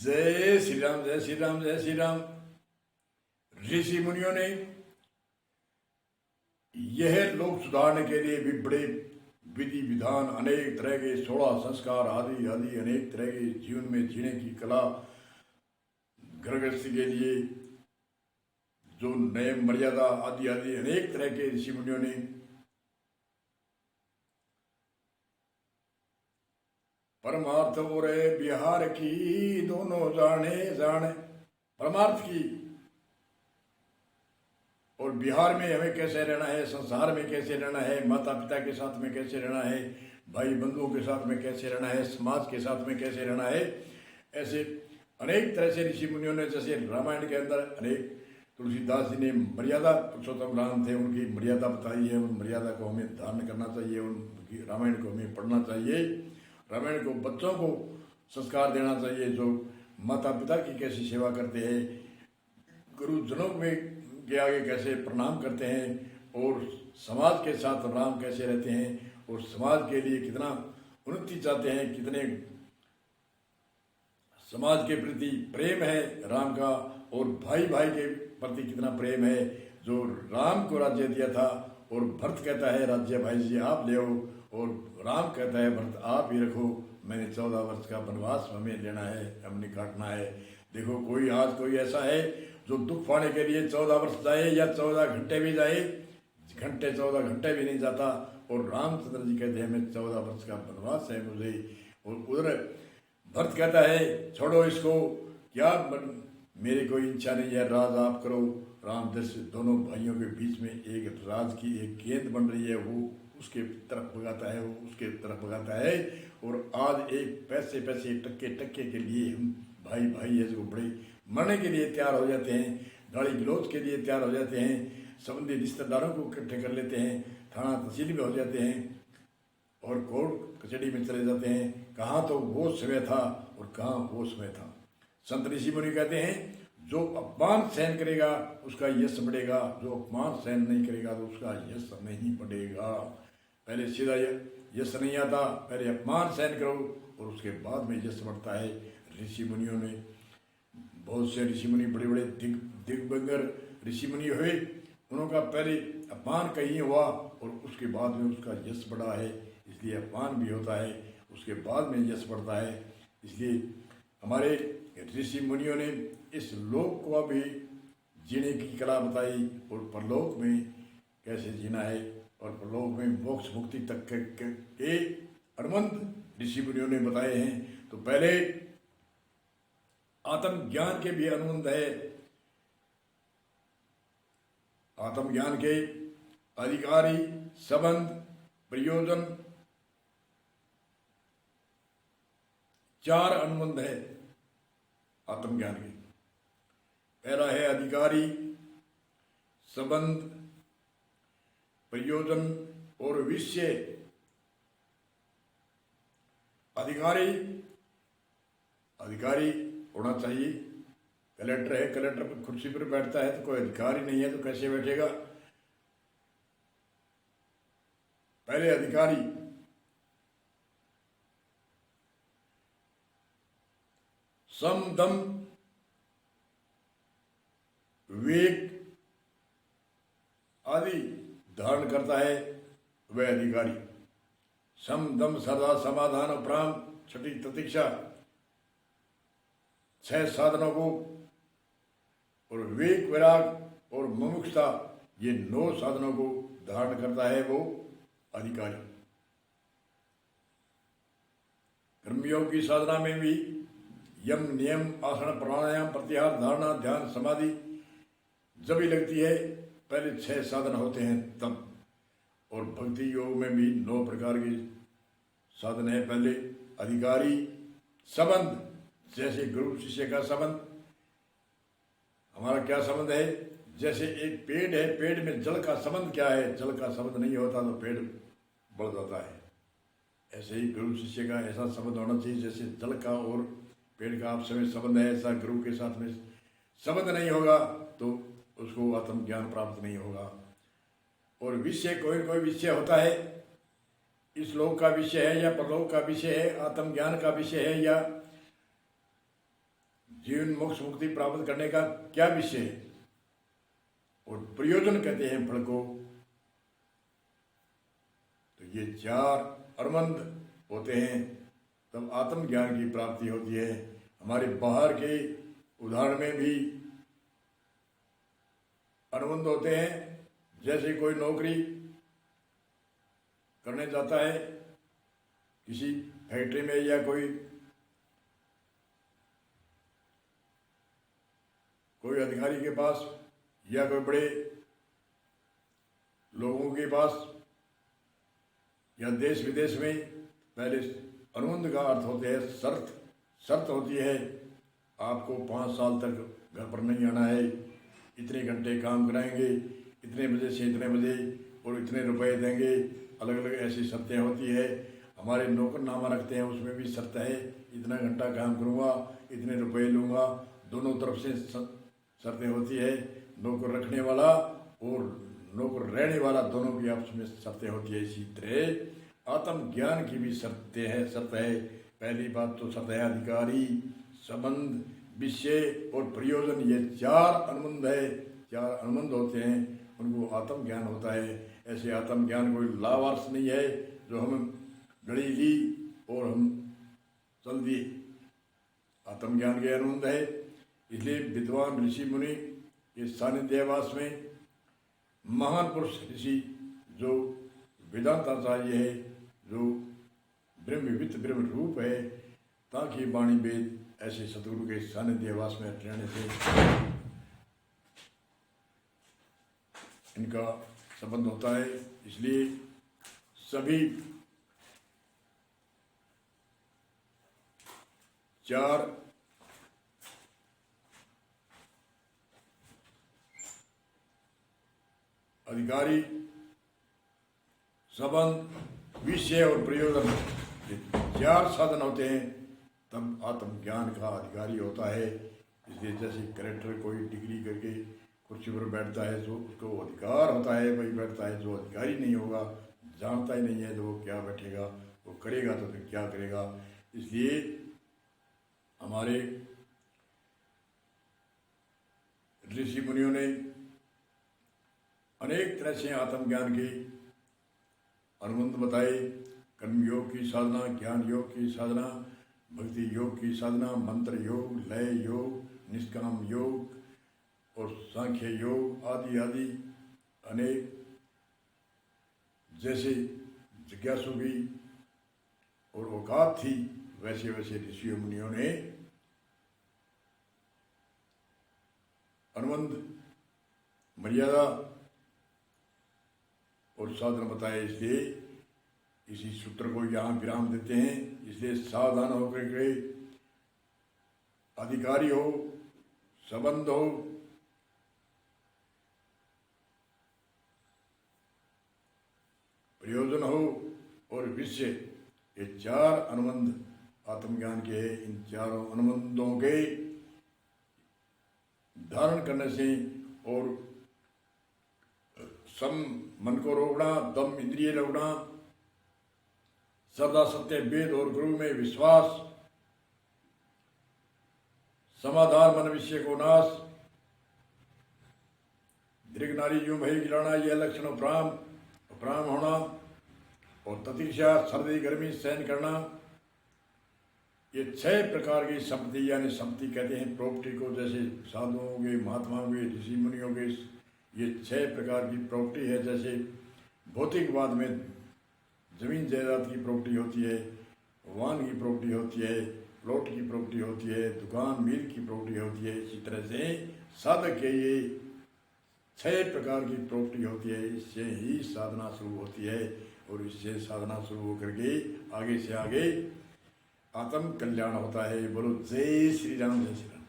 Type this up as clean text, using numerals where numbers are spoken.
जय श्री राम, जय श्री राम, जय श्री राम। ऋषि मुनियों ने यह लोक सुधारने के लिए भी बड़े विधि विधान, अनेक तरह के 16 संस्कार आदि आदि अनेक तरह के जीवन में जीने की कला, गृहस्थी के लिए जो नए मर्यादा आदि आदि अनेक तरह के ऋषि मुनियों ने परमार्थ और बिहार की दोनों जाने जाने। परमार्थ की और बिहार में हमें कैसे रहना है, संसार में कैसे रहना है, माता पिता के साथ में कैसे रहना है, भाई बंधुओं के साथ में कैसे रहना है, समाज के साथ में कैसे रहना है। ऐसे अनेक तरह से ऋषि मुनियों ने, जैसे रामायण के अंदर अनेक तुलसीदास जी ने मर्यादा, पुरुषोत्तम राम थे, उनकी मर्यादा बताई है। उन मर्यादा को हमें धारण करना चाहिए, उनकी रामायण को हमें पढ़ना चाहिए। रामायण को बच्चों को संस्कार देना चाहिए, जो माता पिता की कैसी सेवा करते हैं, गुरुजनों में के आगे कैसे प्रणाम करते हैं, और समाज के साथ राम कैसे रहते हैं, और समाज के लिए कितना उन्नति चाहते हैं, कितने समाज के प्रति प्रेम है राम का, और भाई भाई के प्रति कितना प्रेम है। जो राम को राज्य दिया था और भरत कहता है राज्य भाई जी आप ले आओ, और राम कहता है भरत आप ही रखो, मैंने 14 वर्ष का वनवास हमें लेना है, हमने काटना है। देखो कोई आज कोई ऐसा है जो दुख पाने के लिए 14 वर्ष जाए या 14 घंटे भी जाए, 14 घंटे भी नहीं जाता, और रामचंद्र जी कहते हैं मैं 14 वर्ष का वनवास है मुझे। और उधर भरत कहता है छोड़ो इसको, क्या मेरी कोई इच्छा नहीं है, राज आप करो। राम दशरथ दोनों भाइयों के बीच में एक राज की एक गेंद बन रही है, वो उसके तरफ भगाता है, वो उसके तरफ भगाता है। और आज एक पैसे पैसे टक्के टक्के के लिए हम भाई भाई है जो बड़े मरने के लिए तैयार हो जाते हैं, गाली गलौज के लिए तैयार हो जाते हैं, संबंधी रिश्तेदारों को इकट्ठे कर लेते हैं, थाना तहसील में हो जाते हैं, और कोर्ट कचहरी में चले जाते हैं। कहाँ तो वो समय था और कहाँ वो समय था। संत ऋषि मुनि कहते हैं जो अपमान सहन करेगा उसका यश बढ़ेगा, जो अपमान सहन नहीं करेगा तो उसका यश नहीं बढ़ेगा। पहले सीधा यश नहीं आता, पहले अपमान सहन करो और उसके बाद में यश बढ़ता है। ऋषि मुनियों ने, बहुत से ऋषि मुनि बड़े बड़े दिग्गज ऋषि मुनि हुए, उनका पहले अपमान कहीं हुआ और उसके बाद में उसका यश बढ़ा है। इसलिए अपमान भी होता है, उसके बाद में यश बढ़ता है। इसलिए हमारे ऋषि मुनियों ने इस लोक को भी जीने की कला बताई, और परलोक में कैसे जीना है, और परलोक में मोक्ष मुक्ति तक के अनुबंध ऋषि मुनियों ने बताए हैं। तो पहले आत्मज्ञान के भी अनुबंध है, आत्मज्ञान के अधिकारी, संबंध, प्रयोजन, 4 अनुबंध है आत्मज्ञान के। पहला है अधिकारी, संबंध, प्रयोजन और विषय। अधिकारी होना चाहिए। कलेक्टर है, कलेक्टर पर कुर्सी पर बैठता है तो कोई अधिकारी नहीं है तो कैसे बैठेगा। पहले अधिकारी, सम दम विवेक आदि धारण करता है वह अधिकारी। सम दम सदा समाधान उपराम छठी प्रतीक्षा, 6 साधनों को, और विवेक वैराग और मुमुक्षुता, ये 9 साधनों को धारण करता है वो अधिकारी। कर्मयोग की साधना में भी यम, नियम, आसन, प्राणायाम, प्रत्याहार, धारणा, ध्यान, समाधि जब भी लगती है, पहले 6 साधन होते हैं तब। और भक्ति योग में भी 9 प्रकार के साधन है। पहले अधिकारी, संबंध, जैसे गुरु शिष्य का संबंध। हमारा क्या संबंध है? जैसे एक पेड़ है, पेड़ में जल का संबंध क्या है? जल का संबंध नहीं होता तो पेड़ बढ़ जाता है। ऐसे ही गुरु शिष्य का ऐसा संबंध होना चाहिए, जैसे जल का और पेड़ का आपस में संबंध है, ऐसा गुरु के साथ में संबंध नहीं होगा तो उसको आत्मज्ञान प्राप्त नहीं होगा। और विषय, कोई कोई विषय होता है, इस लोक का विषय है या परलोक का विषय है, आत्मज्ञान का विषय है या जीवन मोक्ष मुक्ति प्राप्त करने का क्या विषय है, और प्रयोजन कहते हैं फल को। तो ये चार अनुबंध होते हैं, तब आत्मज्ञान की प्राप्ति होती है। हमारे बाहर के उदाहरण में भी अनुबंध होते हैं। जैसे कोई नौकरी करने जाता है किसी फैक्ट्री में, या कोई अधिकारी के पास, या कोई बड़े लोगों के पास, या देश विदेश में, पहले अनुबंध का अर्थ होते हैं शर्त होती है। आपको 5 साल तक घर पर नहीं आना है, इतने घंटे काम कराएंगे, इतने बजे से इतने बजे, और इतने रुपए देंगे। अलग अलग ऐसी शर्तें होती है। हमारे नौकरनामा रखते हैं, उसमें भी शर्त है, इतना घंटा काम करूँगा, इतने रुपए लूँगा। दोनों तरफ से शर्तें होती है। नौकर रखने वाला और नौकर रहने वाला, दोनों की आपस में शर्तें होती है। इसी तरह आत्मज्ञान की भी शर्त है। पहली बात तो शर्त है अधिकारी, संबंध, विषय और प्रयोजन। ये 4 अनुबंध है, 4 अनुबंध होते हैं, उनको आत्मज्ञान होता है। ऐसे आत्मज्ञान कोई लावार्थ नहीं है जो हम घड़ी ली और हम चल दिए। आत्मज्ञान के अनुबंध है। इसलिए विद्वान ऋषि मुनि के सानिध्यवास में महान पुरुष ऋषि जो वेदांताचार्य है, जो ब्रह्मविद ब्रह्म रूप है, ताकि वाणी वेद, ऐसे सतगुरु के सानिध्यवास में रहने से इनका संबंध होता है। इसलिए सभी 4 अधिकारी, संबंध, विषय और प्रयोजन, ये 4 साधन होते हैं, तब आत्मज्ञान का अधिकारी होता है। इसलिए जैसे कलेक्टर कोई डिग्री करके कुर्सी पर बैठता है तो उसको अधिकार होता है, वही बैठता है। जो अधिकारी नहीं होगा, जानता ही नहीं है, तो वो क्या बैठेगा, वो करेगा तो फिर क्या करेगा। इसलिए हमारे ऋषि मुनियों ने अनेक तरह से आत्मज्ञान के अनुबंध बताए। कर्म योग की साधना, ज्ञान योग की साधना, भक्ति योग की साधना, मंत्र योग, लय योग, निष्काम योग और सांख्य योग आदि आदि अनेक। जैसे जिज्ञासु की और औकात थी, वैसे वैसे ऋषियों मुनियों ने अनुबंध, मर्यादा और साधन बताए। इसलिए इसी सूत्र को यहाँ विराम देते हैं। इसलिए सावधान होकर के अधिकारी हो, संबंध हो, प्रयोजन हो और विषय, ये 4 अनुबंध आत्मज्ञान के हैं। इन 4 अनुबंधों के धारण करने से और सम मन को रोकना, दम इंद्रिय रोकना, श्रद्धा सत्य वेद और गुरु में विश्वास, समाधान मन विषय को नाश, दीर्घ नारी यूं भय गिराना, यह लक्षण उपराम होना, और ततीक्षा, सर्दी गर्मी सहन करना। ये 6 प्रकार की संपत्ति, यानी संपत्ति कहते हैं प्रॉपर्टी को। जैसे साधुओं के, महात्माओं के, ऋषि मुनियों के ये 6 प्रकार की प्रॉपर्टी है। जैसे भौतिकवाद में जमीन जायदाद की प्रॉपर्टी होती है, वाहन की प्रॉपर्टी होती है, प्लॉट की प्रॉपर्टी होती है, दुकान मिल की प्रॉपर्टी होती है। इसी तरह से साधक के ये 6 प्रकार की प्रॉपर्टी होती है। इससे ही साधना शुरू होती है, और इससे साधना शुरू होकर के आगे से आगे आत्म कल्याण होता है। बोलो जय श्री राम, जय श्री राम।